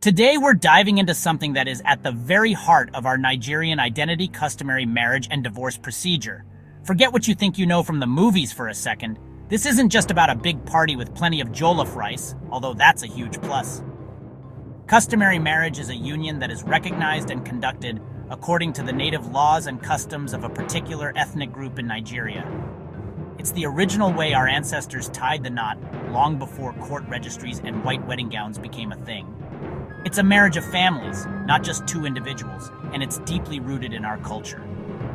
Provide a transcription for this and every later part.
Today we're diving into something that is at the very heart of our Nigerian identity, customary marriage and divorce procedure. Forget what you think you know from the movies for a second. This isn't just about a big party with plenty of jollof rice, although that's a huge plus. Customary marriage is a union that is recognized and conducted according to the native laws and customs of a particular ethnic group in Nigeria. It's the original way our ancestors tied the knot long before court registries and white wedding gowns became a thing. It's a marriage of families, not just two individuals, and it's deeply rooted in our culture.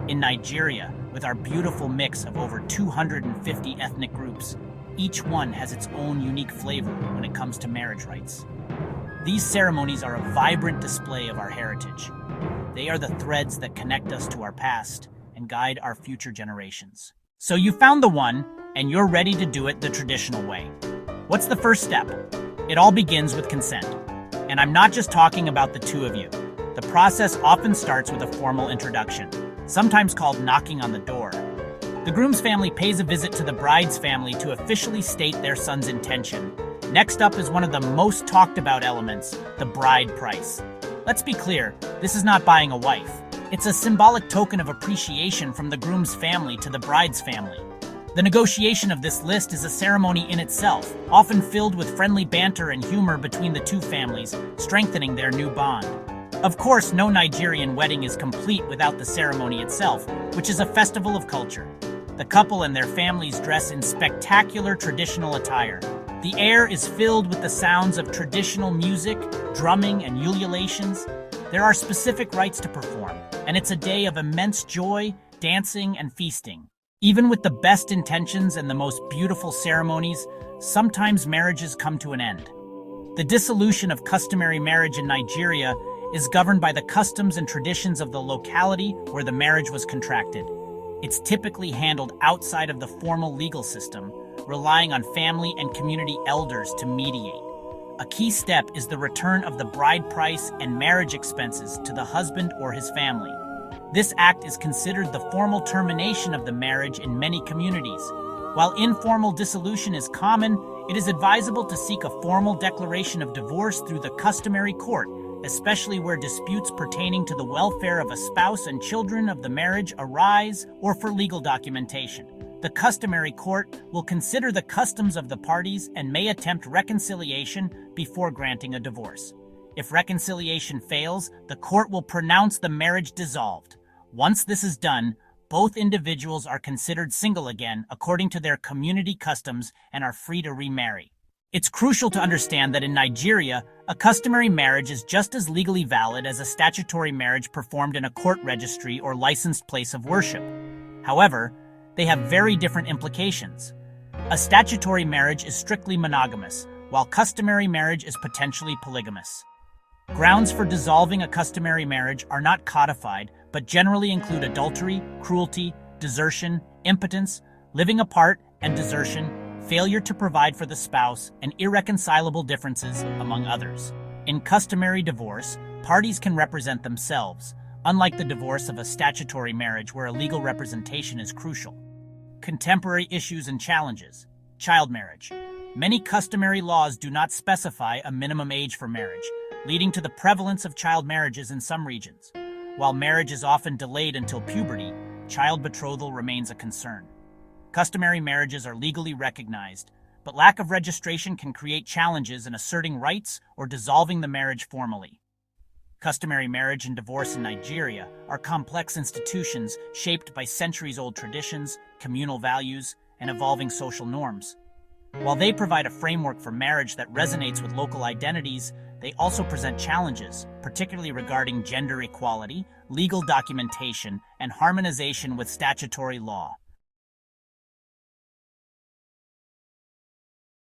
In Nigeria, with our beautiful mix of over 250 ethnic groups, each one has its own unique flavor when it comes to marriage rites. These ceremonies are a vibrant display of our heritage. They are the threads that connect us to our past and guide our future generations. So you found the one, and you're ready to do it the traditional way. What's the first step? It all begins with consent. And I'm not just talking about the two of you. The process often starts with a formal introduction, sometimes called knocking on the door. The groom's family pays a visit to the bride's family to officially state their son's intention. Next up is one of the most talked about elements, the bride price. Let's be clear, this is not buying a wife. It's a symbolic token of appreciation from the groom's family to the bride's family. The negotiation of this list is a ceremony in itself, often filled with friendly banter and humor between the two families, strengthening their new bond. Of course, no Nigerian wedding is complete without the ceremony itself, which is a festival of culture. The couple and their families dress in spectacular traditional attire. The air is filled with the sounds of traditional music, drumming, and ululations. There are specific rites to perform, and it's a day of immense joy, dancing, and feasting. Even with the best intentions and the most beautiful ceremonies, sometimes marriages come to an end. The dissolution of customary marriage in Nigeria is governed by the customs and traditions of the locality where the marriage was contracted. It's typically handled outside of the formal legal system, relying on family and community elders to mediate. A key step is the return of the bride price and marriage expenses to the husband or his family. This act is considered the formal termination of the marriage in many communities. While informal dissolution is common, it is advisable to seek a formal declaration of divorce through the customary court, especially where disputes pertaining to the welfare of a spouse and children of the marriage arise or for legal documentation. The customary court will consider the customs of the parties and may attempt reconciliation before granting a divorce. If reconciliation fails, the court will pronounce the marriage dissolved. Once this is done, both individuals are considered single again according to their community customs and are free to remarry. It's crucial to understand that in Nigeria, a customary marriage is just as legally valid as a statutory marriage performed in a court registry or licensed place of worship. However, they have very different implications. A statutory marriage is strictly monogamous, while customary marriage is potentially polygamous. Grounds for dissolving a customary marriage are not codified, but generally include adultery, cruelty, desertion, impotence, living apart and desertion, failure to provide for the spouse, and irreconcilable differences, among others. In customary divorce, parties can represent themselves, unlike the divorce of a statutory marriage where a legal representation is crucial. Contemporary issues and challenges. Child marriage. Many customary laws do not specify a minimum age for marriage, leading to the prevalence of child marriages in some regions. While marriage is often delayed until puberty, child betrothal remains a concern. Customary marriages are legally recognized, but lack of registration can create challenges in asserting rights or dissolving the marriage formally. Customary marriage and divorce in Nigeria are complex institutions shaped by centuries-old traditions, communal values, and evolving social norms. While they provide a framework for marriage that resonates with local identities, they also present challenges, particularly regarding gender equality, legal documentation, and harmonization with statutory law.